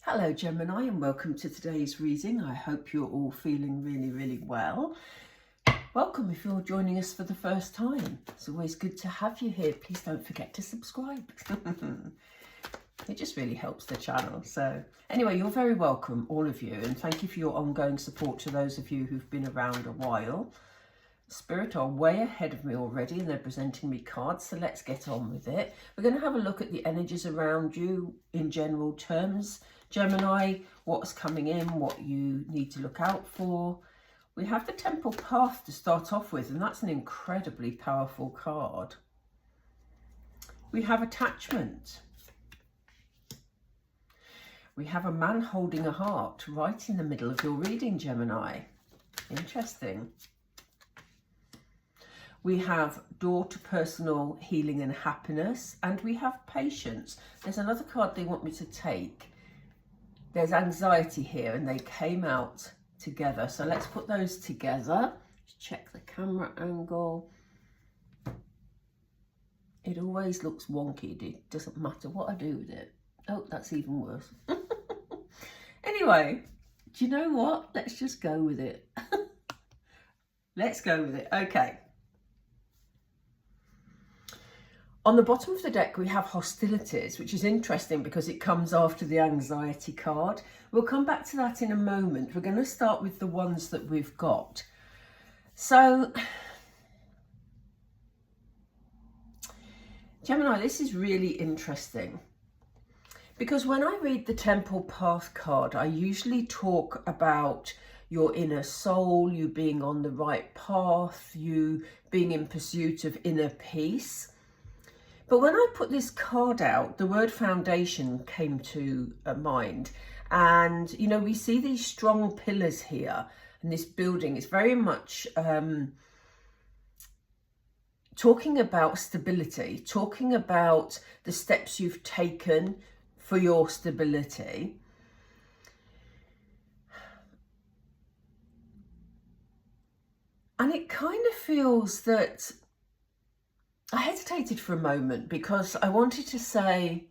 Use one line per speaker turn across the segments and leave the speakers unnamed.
Hello Gemini, and welcome to today's reading. I hope you're all feeling really well. Welcome if you're joining us for the first time. It's always good to have you here. Please don't forget to subscribe. It just really helps the channel. So anyway, you're very welcome, all of you, and thank you for your ongoing support to those of you who've been around a while. Spirit are way ahead of me already and they're presenting me cards, so let's get on with it. We're going to have a look at the energies around you in general terms. Gemini, what's coming in, what you need to look out for. We have the Temple Path to start off with, and that's an incredibly powerful card. We have attachment. We have a man holding a heart right in the middle of your reading, Gemini. Interesting. We have door to personal healing and happiness, and we have patience. There's another card they want me to take. There's anxiety here, and they came out together. So let's put those together. Just check the camera angle. It always looks wonky. It doesn't matter what I do with it. Oh, that's even worse. Anyway, do you know what? Let's just go with it. Let's go with it. Okay. On the bottom of the deck, we have hostilities, which is interesting because it comes after the anxiety card. We'll come back to that in a moment. We're going to start with the ones that we've got. So, Gemini, this is really interesting because when I read the Temple Path card, I usually talk about your inner soul, you being on the right path, you being in pursuit of inner peace. But when I put this card out, the word foundation came to mind. And, you know, we see these strong pillars here. And this building is very much talking about stability, talking about the steps you've taken for your stability. And it kind of feels that I hesitated for a moment because I wanted to say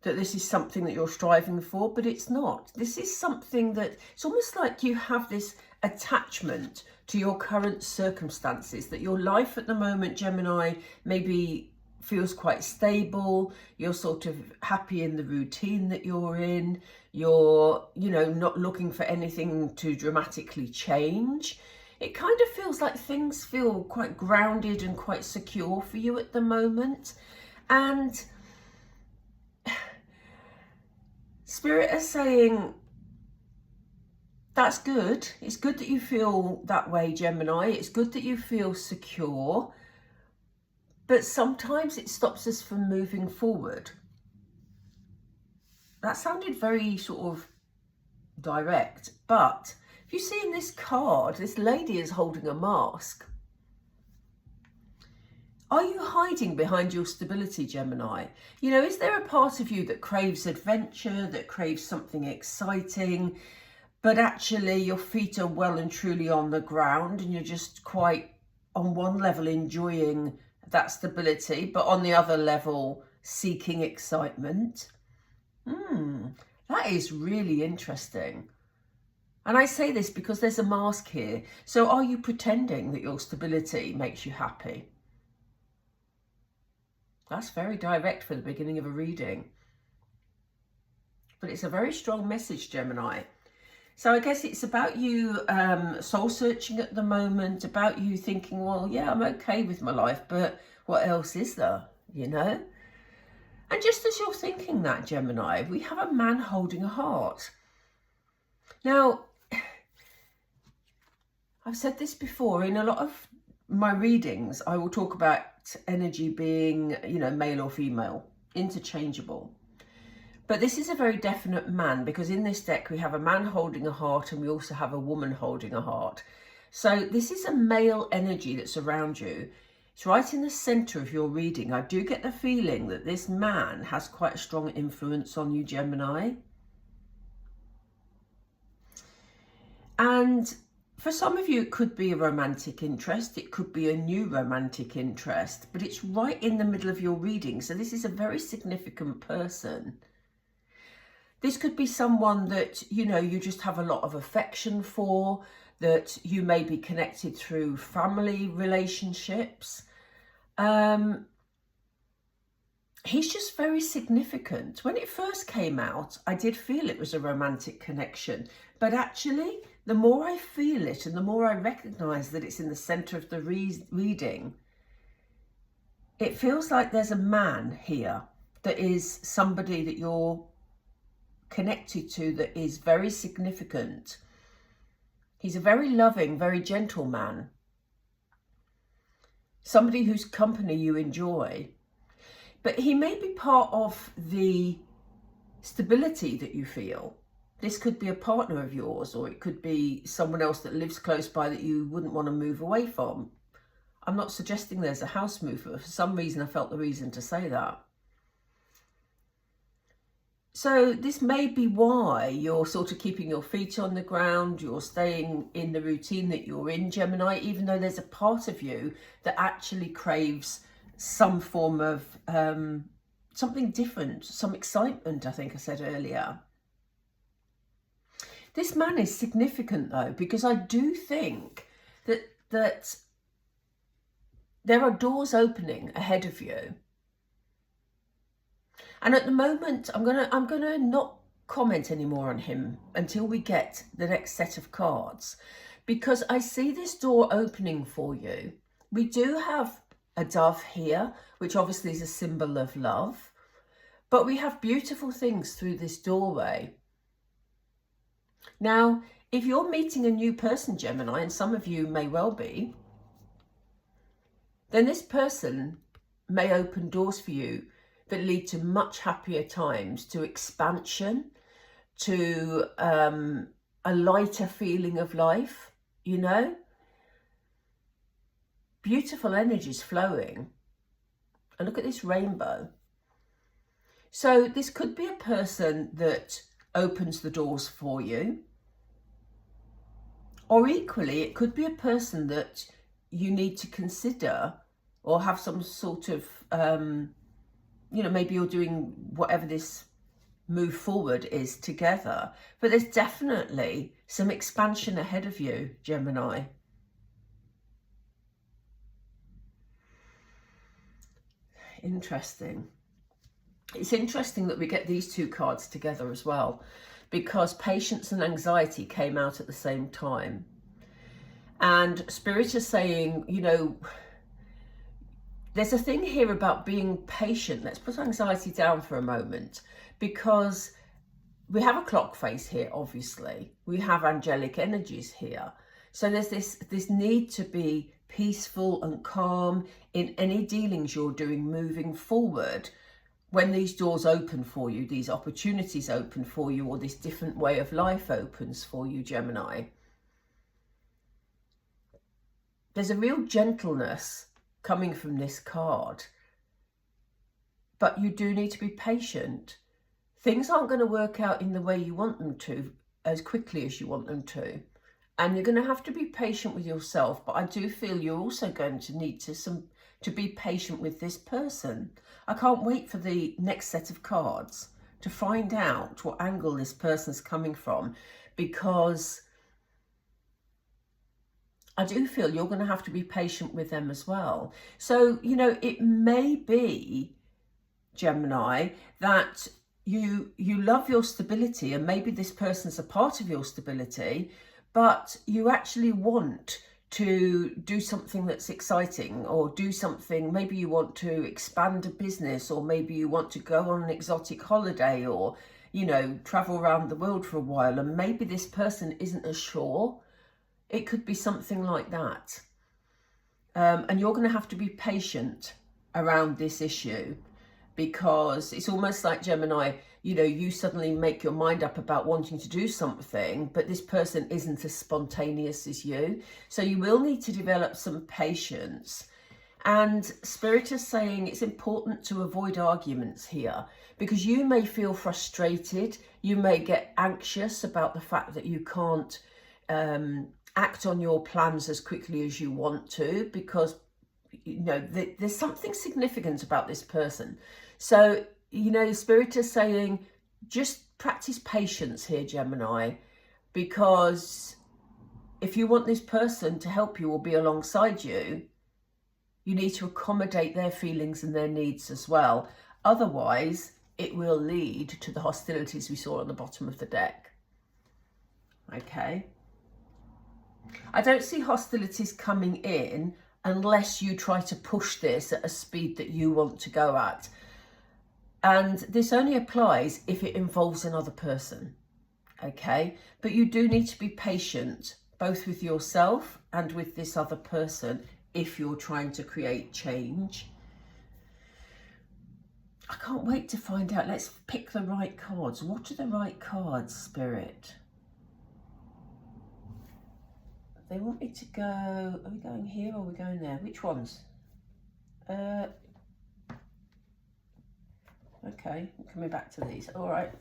that this is something that you're striving for, but it's not. This is something that it's almost like you have this attachment to your current circumstances, that your life at the moment, Gemini, maybe feels quite stable. You're sort of happy in the routine that you're in. You're, you know, not looking for anything to dramatically change. It kind of feels like things feel quite grounded and quite secure for you at the moment. And Spirit is saying, that's good. It's good that you feel that way, Gemini. It's good that you feel secure. But sometimes it stops us from moving forward. That sounded very sort of direct, but you see in this card, this lady is holding a mask. Are you hiding behind your stability, Gemini? You know, is there a part of you that craves adventure, that craves something exciting, but actually your feet are well and truly on the ground and you're just quite, on one level, enjoying that stability, but on the other level, seeking excitement? That is really interesting. And I say this because there's a mask here. So are you pretending that your stability makes you happy? That's very direct for the beginning of a reading. But it's a very strong message, Gemini. So I guess it's about you soul searching at the moment, about you thinking, well, yeah, I'm okay with my life, but what else is there, you know? And just as you're thinking that, Gemini, we have a man holding a heart. Now, I've said this before, in a lot of my readings, I will talk about energy being, you know, male or female, interchangeable. But this is a very definite man, because in this deck we have a man holding a heart and we also have a woman holding a heart. So this is a male energy that's around you. It's right in the center of your reading. I do get the feeling that this man has quite a strong influence on you, Gemini. And for some of you, it could be a romantic interest. It could be a new romantic interest, but it's right in the middle of your reading. So this is a very significant person. This could be someone that, you know, you just have a lot of affection for, that you may be connected through family relationships. He's just very significant. When it first came out, I did feel it was a romantic connection. But actually, the more I feel it and the more I recognise that it's in the centre of the reading, it feels like there's a man here that is somebody that you're connected to that is very significant. He's a very loving, very gentle man. Somebody whose company you enjoy. But he may be part of the stability that you feel. This could be a partner of yours, or it could be someone else that lives close by that you wouldn't want to move away from. I'm not suggesting there's a house move, but for some reason I felt the reason to say that. So this may be why you're sort of keeping your feet on the ground, you're staying in the routine that you're in, Gemini, even though there's a part of you that actually craves some form of something different, some excitement, I think I said earlier. This man is significant though, because I do think that there are doors opening ahead of you. And at the moment, I'm gonna not comment anymore on him until we get the next set of cards, because I see this door opening for you. We do have a dove here, which obviously is a symbol of love, but we have beautiful things through this doorway. Now, if you're meeting a new person, Gemini, and some of you may well be, then this person may open doors for you that lead to much happier times, to expansion, to a lighter feeling of life, you know? Beautiful energies flowing. And look at this rainbow. So this could be a person that opens the doors for you. Or equally, it could be a person that you need to consider or have some sort of, you know, maybe you're doing whatever this move forward is together. But there's definitely some expansion ahead of you, Gemini. Interesting. It's interesting that we get these two cards together as well, because patience and anxiety came out at the same time. And Spirit is saying, you know, there's a thing here about being patient. Let's put anxiety down for a moment, because we have a clock face here, obviously. We have angelic energies here. So there's this need to be peaceful and calm in any dealings you're doing moving forward. When these doors open for you, these opportunities open for you, or this different way of life opens for you, Gemini, there's a real gentleness coming from this card. But you do need to be patient. Things aren't going to work out in the way you want them to, as quickly as you want them to. And you're going to have to be patient with yourself. But I do feel you're also going to need to be patient with this person. I can't wait for the next set of cards to find out what angle this person's coming from, because I do feel you're going to have to be patient with them as well. So, you know, it may be, Gemini, that you love your stability, and maybe this person's a part of your stability, but you actually want to do something that's exciting, or do something, maybe you want to expand a business, or maybe you want to go on an exotic holiday, or, you know, travel around the world for a while, and maybe this person isn't as sure. It could be something like that. And you're going to have to be patient around this issue, because it's almost like, Gemini, you know, you suddenly make your mind up about wanting to do something, but this person isn't as spontaneous as you. So you will need to develop some patience. And Spirit is saying it's important to avoid arguments here, because you may feel frustrated. You may get anxious about the fact that you can't act on your plans as quickly as you want to, because, you know, there's something significant about this person. So, you know, Spirit is saying, just practice patience here, Gemini, because if you want this person to help you or be alongside you, you need to accommodate their feelings and their needs as well. Otherwise, it will lead to the hostilities we saw on the bottom of the deck. Okay. I don't see hostilities coming in unless you try to push this at a speed that you want to go at. And this only applies if it involves another person. Okay. But you do need to be patient, both with yourself and with this other person, if you're trying to create change. I can't wait to find out. Let's pick the right cards. What are the right cards, Spirit? They want me to go, are we going here or are we going there? Which ones? Okay, I'm coming back to these. All right.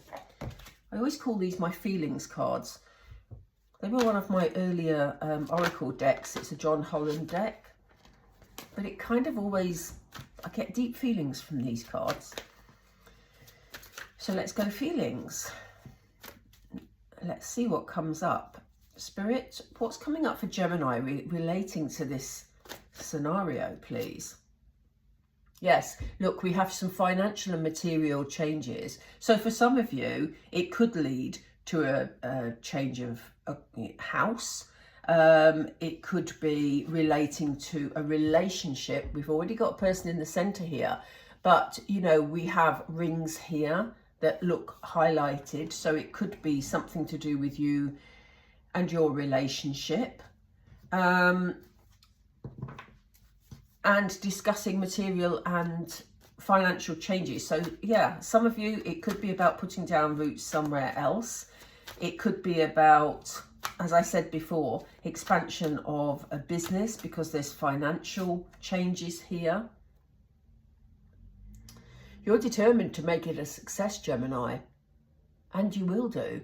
I always call these my feelings cards. They were one of my earlier Oracle decks. It's a John Holland deck. But it kind of always, I get deep feelings from these cards. So let's go feelings. Let's see what comes up. Spirit, what's coming up for Gemini relating to this scenario, please? Yes, look, we have some financial and material changes. So for some of you, it could lead to a change of a house. It could be relating to a relationship. We've already got a person in the center here, but you know, we have rings here that look highlighted. So it could be something to do with you and your relationship, and discussing material and financial changes. So yeah, some of you, it could be about putting down roots somewhere else. It could be about, as I said before, expansion of a business because there's financial changes here. You're determined to make it a success, Gemini, and you will do.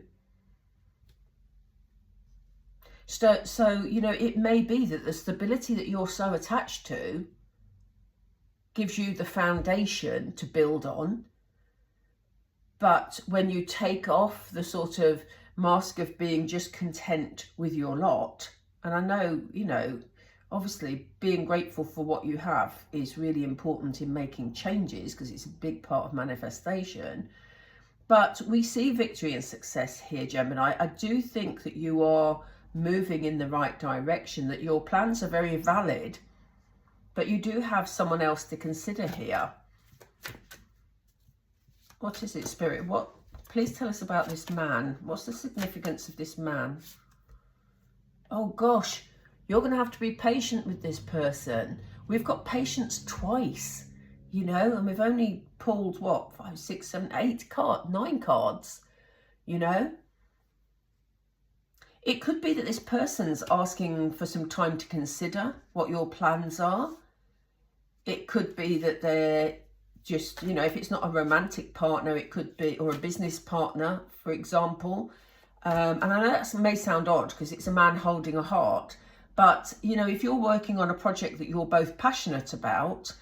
So, you know, it may be that the stability that you're so attached to gives you the foundation to build on. But when you take off the sort of mask of being just content with your lot, and I know, you know, obviously being grateful for what you have is really important in making changes because it's a big part of manifestation. But we see victory and success here, Gemini. I do think that you are moving in the right direction, that your plans are very valid, but you do have someone else to consider here. What is it, Spirit? What? Please tell us about this man. What's the significance of this man? Oh gosh, you're going to have to be patient with this person. We've got patience twice, you know, and we've only pulled what, 5, 6, 7, 8 cards, 9 cards, you know. It could be that this person's asking for some time to consider what your plans are. It could be that they're just, you know, if it's not a romantic partner, it could be, or a business partner, for example. And I know that may sound odd because it's a man holding a heart. But, you know, if you're working on a project that you're both passionate about,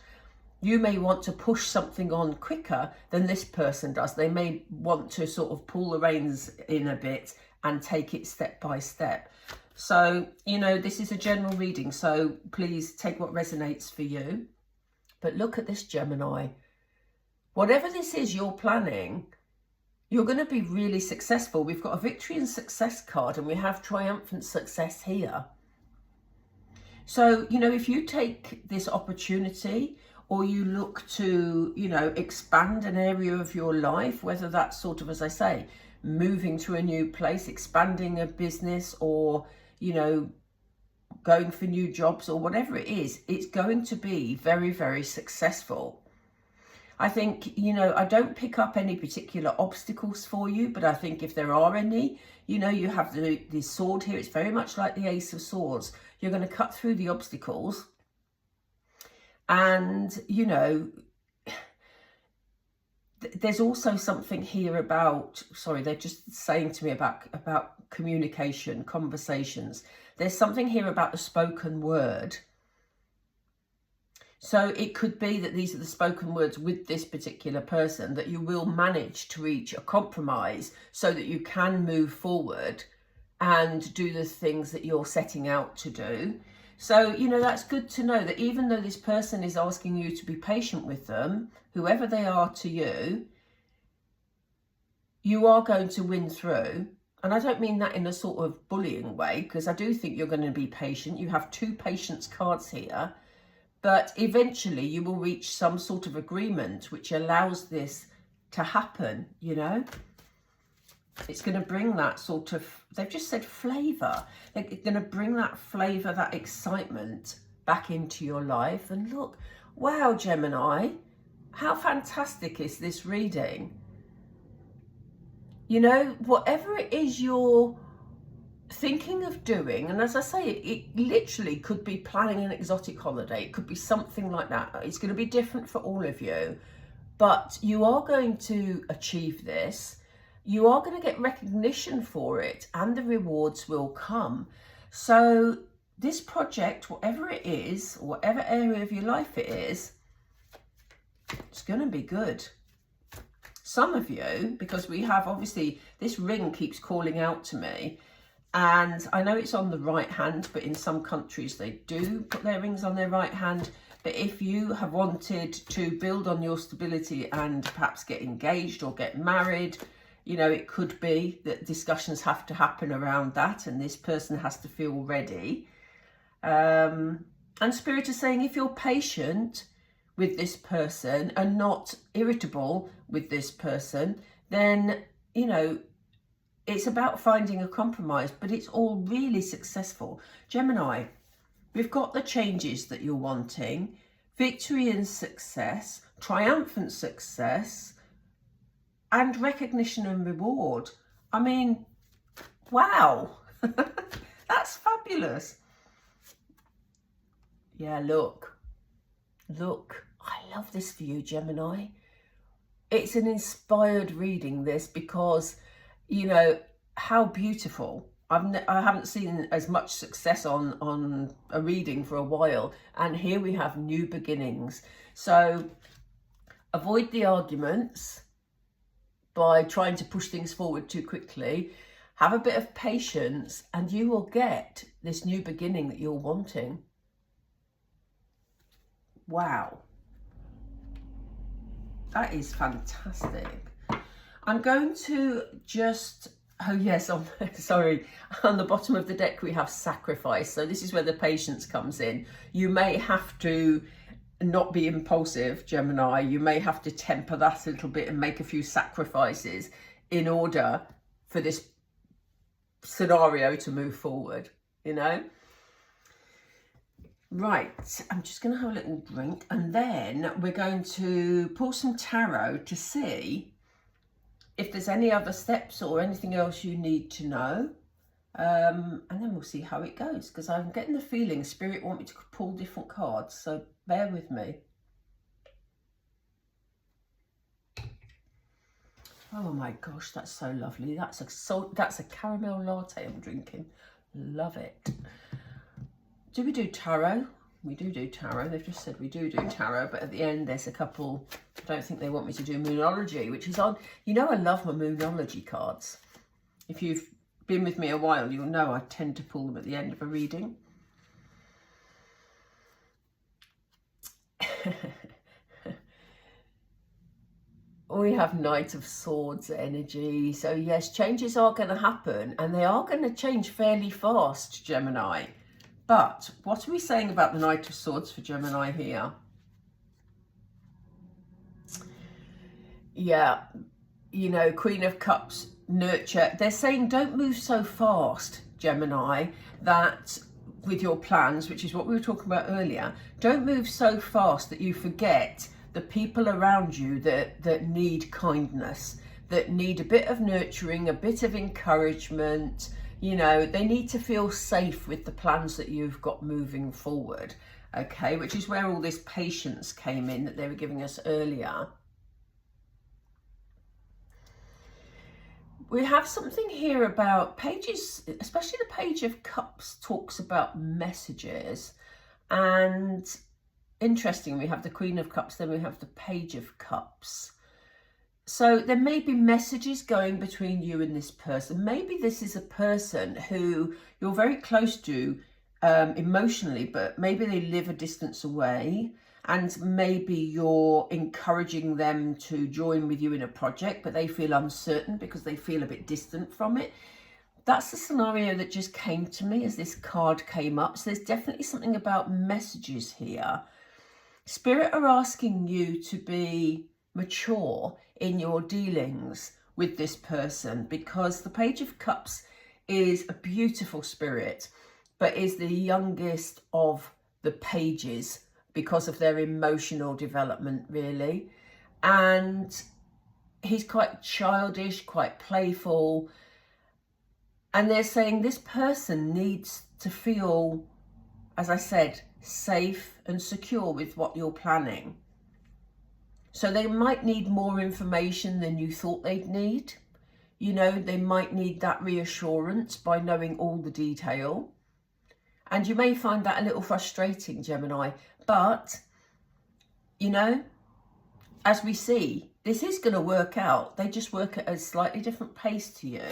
you may want to push something on quicker than this person does. They may want to sort of pull the reins in a bit and take it step by step. So, you know, this is a general reading, so please take what resonates for you. But look at this, Gemini. Whatever this is you're planning, you're going to be really successful. We've got a victory and success card, and we have triumphant success here. So, you know, if you take this opportunity, or you look to, you know, expand an area of your life, whether that's sort of, as I say, moving to a new place, expanding a business, or, you know, going for new jobs, or whatever it is, it's going to be very, very successful. I think, you know, I don't pick up any particular obstacles for you, but I think if there are any, you know, you have the sword here. It's very much like the Ace of Swords. You're going to cut through the obstacles. And, you know, there's also something here about, sorry, they're just saying to me about communication, conversations. There's something here about the spoken word. So it could be that these are the spoken words with this particular person, that you will manage to reach a compromise so that you can move forward and do the things that you're setting out to do. So, you know, that's good to know that even though this person is asking you to be patient with them, whoever they are to you, you are going to win through. And I don't mean that in a sort of bullying way, because I do think you're going to be patient. You have 2 patience cards here. But eventually you will reach some sort of agreement which allows this to happen, you know. It's going to bring that sort of, they've just said flavour. They're going to bring that flavour, that excitement back into your life. And look, wow, Gemini, how fantastic is this reading? You know, whatever it is you're thinking of doing, and as I say, it literally could be planning an exotic holiday. It could be something like that. It's going to be different for all of you, but you are going to achieve this. You are going to get recognition for it, and the rewards will come. So this project, whatever it is, whatever area of your life it is, it's going to be good. Some of you, because we have obviously this ring keeps calling out to me. And I know it's on the right hand, but in some countries they do put their rings on their right hand. But if you have wanted to build on your stability and perhaps get engaged or get married, you know, it could be that discussions have to happen around that, and this person has to feel ready. And Spirit is saying, if you're patient with this person and not irritable with this person, then, you know, it's about finding a compromise, but it's all really successful. Gemini, we've got the changes that you're wanting, victory and success, triumphant success, and recognition and reward. I mean, wow, that's fabulous. Yeah, look, I love this for you, Gemini. It's an inspired reading, this, because, you know, how beautiful. I haven't seen as much success on a reading for a while, and here we have new beginnings. So avoid the arguments by trying to push things forward too quickly. Have a bit of patience and you will get this new beginning that you're wanting. Wow, that is fantastic. I'm going to just, oh yes, sorry, on the bottom of the deck we have sacrifice. So this is where the patience comes in. You may have to not be impulsive, Gemini. You may have to temper that a little bit and make a few sacrifices in order for this scenario to move forward, you know. Right, I'm just going to have a little drink, and then we're going to pull some tarot to see if there's any other steps or anything else you need to know. And then we'll see how it goes, because I'm getting the feeling Spirit want me to pull different cards, so bear with me. Oh my gosh, that's so lovely. That's a caramel latte I'm drinking. Love it. Do we do tarot? We do tarot. They've just said we do tarot, but at the end there's a couple. I don't think they want me to do moonology, which is on. You know, I love my moonology cards. If you've been with me a while, you'll know I tend to pull them at the end of a reading. We have Knight of Swords energy. So yes, changes are going to happen, and they are going to change fairly fast, Gemini. But what are we saying about the Knight of Swords for Gemini here? Yeah, you know, Queen of Cups, nurture. They're saying don't move so fast, Gemini, that with your plans, which is what we were talking about earlier, don't move so fast that you forget the people around you that need kindness, that need a bit of nurturing, a bit of encouragement. You know, they need to feel safe with the plans that you've got moving forward, okay? Which is where all this patience came in that they were giving us earlier. We have something here about pages, especially the Page of Cups talks about messages, and interesting. We have the Queen of Cups, then we have the Page of Cups. So there may be messages going between you and this person. Maybe this is a person who you're very close to emotionally, but maybe they live a distance away, and maybe you're encouraging them to join with you in a project, but they feel uncertain because they feel a bit distant from it. That's the scenario that just came to me as this card came up. So there's definitely something about messages here. Spirit are asking you to be mature in your dealings with this person, because the Page of Cups is a beautiful spirit, but is the youngest of the pages because of their emotional development, really. And he's quite childish, quite playful. And they're saying this person needs to feel, as I said, safe and secure with what you're planning. So they might need more information than you thought they'd need. You know, they might need that reassurance by knowing all the detail. And you may find that a little frustrating, Gemini. But, you know, as we see, this is going to work out. They just work at a slightly different pace to you.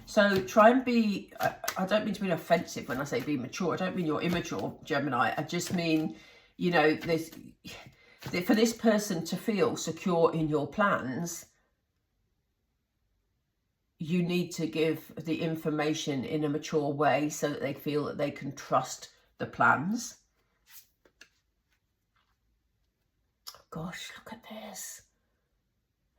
So try and be, I don't mean to be offensive when I say be mature. I don't mean you're immature, Gemini. I just mean, you know, for this person to feel secure in your plans, you need to give the information in a mature way so that they feel that they can trust the plans. Gosh, look at this.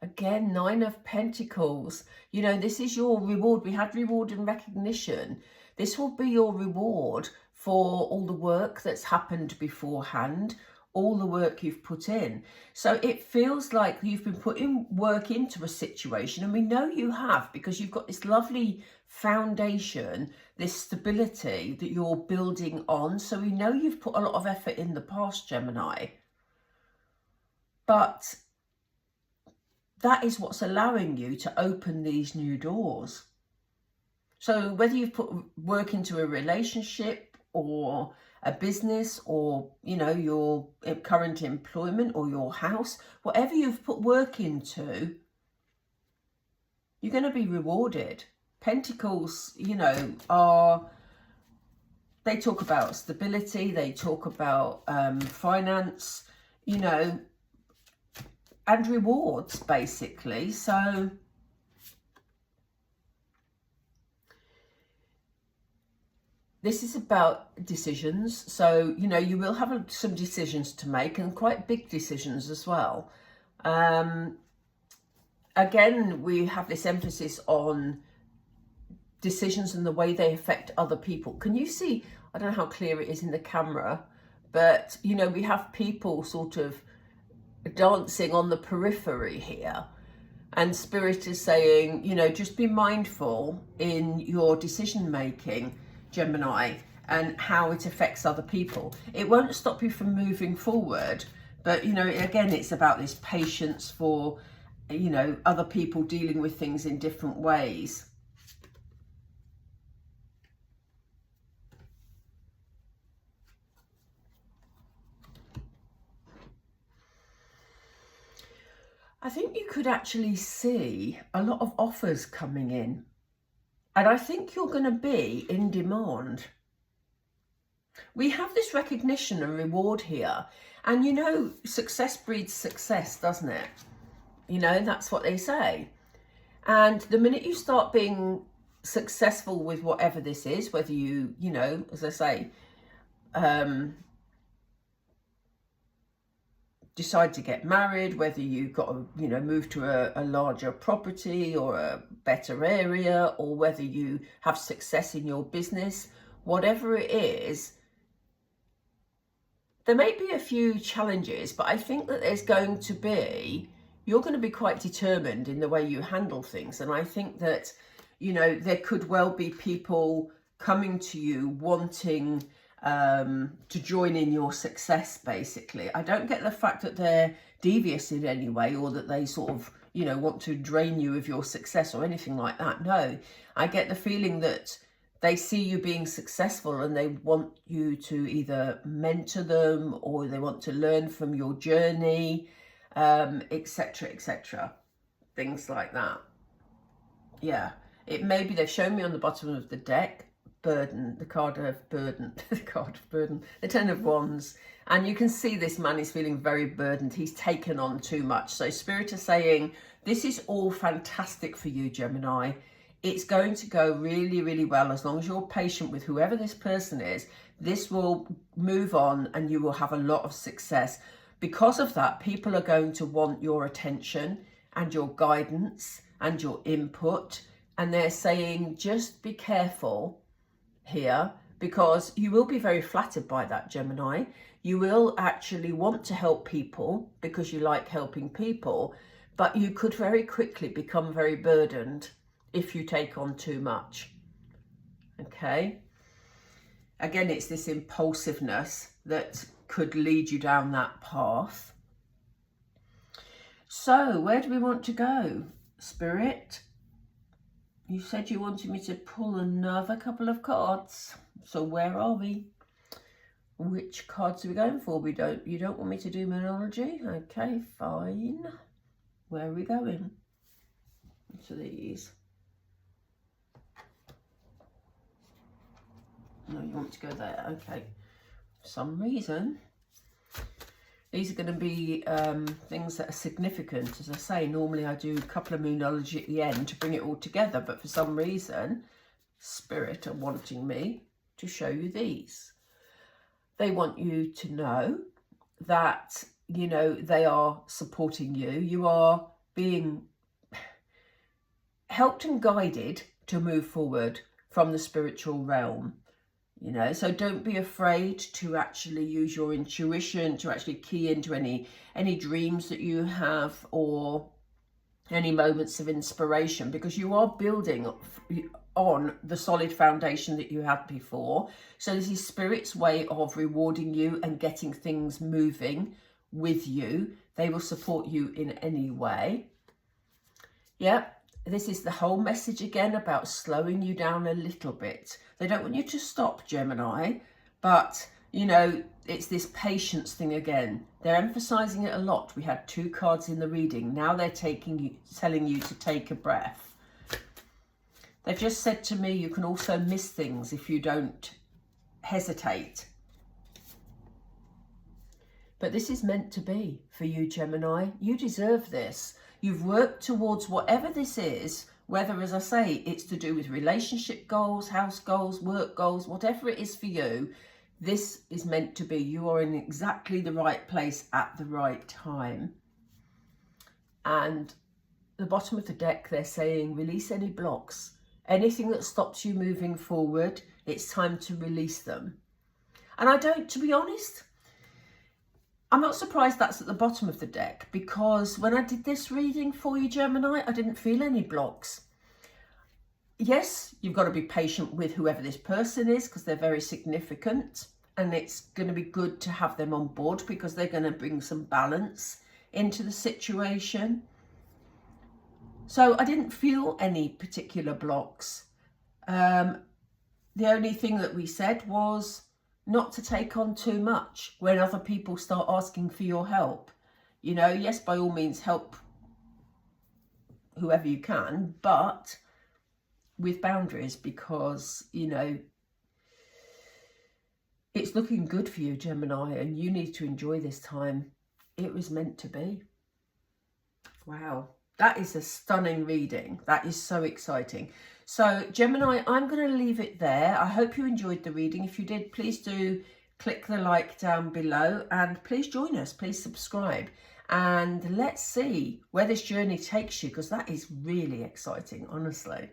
Again, 9 of Pentacles. You know, this is your reward. We had reward and recognition. This will be your reward for all the work that's happened beforehand, all the work you've put in. So it feels like you've been putting work into a situation, and we know you have, because you've got this lovely foundation, this stability that you're building on. So we know you've put a lot of effort in the past, Gemini. But that is what's allowing you to open these new doors. So whether you've put work into a relationship or a business, or, you know, your current employment or your house, whatever you've put work into, you're going to be rewarded. Pentacles, you know, they talk about stability, they talk about finance, you know, and rewards, basically. So this is about decisions. So, you know, you will have some decisions to make, and quite big decisions as well. Again, we have this emphasis on decisions and the way they affect other people. Can you see? I don't know how clear it is in the camera, but, you know, we have people sort of dancing on the periphery here, and Spirit is saying, you know, just be mindful in your decision making, Gemini, and how it affects other people. It won't stop you from moving forward, but, you know, again, it's about this patience for, you know, other people dealing with things in different ways. I think you could actually see a lot of offers coming in, and I think you're going to be in demand. We have this recognition and reward here, and, you know, success breeds success, doesn't it? You know, that's what they say. And the minute you start being successful with whatever this is, whether you know, as I say, decide to get married, whether you've got to, you know, move to a larger property or a better area, or whether you have success in your business, whatever it is, there may be a few challenges, but I think that there's going to be, you're going to be quite determined in the way you handle things. And I think that, you know, there could well be people coming to you wanting to join in your success, basically. I don't get the fact that they're devious in any way, or that they sort of, you know, want to drain you of your success or anything like that. No, I get the feeling that they see you being successful and they want you to either mentor them or they want to learn from your journey, etc., etc. Things like that. Yeah, it may be they've shown me on the bottom of the deck, burden, the card of burden, the card of burden, the 10 of Wands. And you can see this man is feeling very burdened. He's taken on too much. So Spirit is saying, this is all fantastic for you, Gemini. It's going to go really, really well as long as you're patient with whoever this person is. This will move on and you will have a lot of success. Because of that, people are going to want your attention and your guidance and your input. And they're saying, just be careful here, because you will be very flattered by that, Gemini. You will actually want to help people because you like helping people, but you could very quickly become very burdened if you take on too much. Okay. Again, it's this impulsiveness that could lead you down that path. So where do we want to go, Spirit? You said you wanted me to pull another couple of cards. So where are we? Which cards are we going for? You don't want me to do Moonology? Okay, fine. Where are we going? To these. No, you want to go there. Okay. For some reason, these are going to be things that are significant. As I say, normally I do a couple of Moonology at the end to bring it all together, but for some reason, Spirit are wanting me to show you these. They want you to know that, you know, they are supporting you. You are being helped and guided to move forward from the spiritual realm. You know, so don't be afraid to actually use your intuition, to actually key into any dreams that you have or any moments of inspiration, because you are building on the solid foundation that you had before. So this is Spirit's way of rewarding you and getting things moving with you. They will support you in any way. Yeah. This is the whole message again about slowing you down a little bit. They don't want you to stop, Gemini, but, you know, it's this patience thing again. They're emphasizing it a lot. We had 2 cards in the reading. Now they're telling you to take a breath. They've just said to me, you can also miss things if you don't hesitate. But this is meant to be for you, Gemini. You deserve this. You've worked towards whatever this is, whether, as I say, it's to do with relationship goals, house goals, work goals, whatever it is for you, this is meant to be. You are in exactly the right place at the right time. And the bottom of the deck, they're saying, release any blocks. Anything that stops you moving forward, it's time to release them. And to be honest, I'm not surprised that's at the bottom of the deck, because when I did this reading for you, Gemini, I didn't feel any blocks. Yes, you've got to be patient with whoever this person is because they're very significant, and it's going to be good to have them on board because they're going to bring some balance into the situation. So I didn't feel any particular blocks. The only thing that we said was not to take on too much when other people start asking for your help. You know, yes, by all means, help whoever you can, but with boundaries, because, you know, it's looking good for you, Gemini, and you need to enjoy this time. It was meant to be. Wow. That is a stunning reading. That is so exciting. So, Gemini, I'm going to leave it there. I hope you enjoyed the reading. If you did, please do click the like down below and please join us. Please subscribe. And let's see where this journey takes you, because that is really exciting, honestly.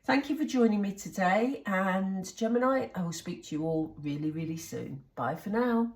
Thank you for joining me today. And Gemini, I will speak to you all really, really soon. Bye for now.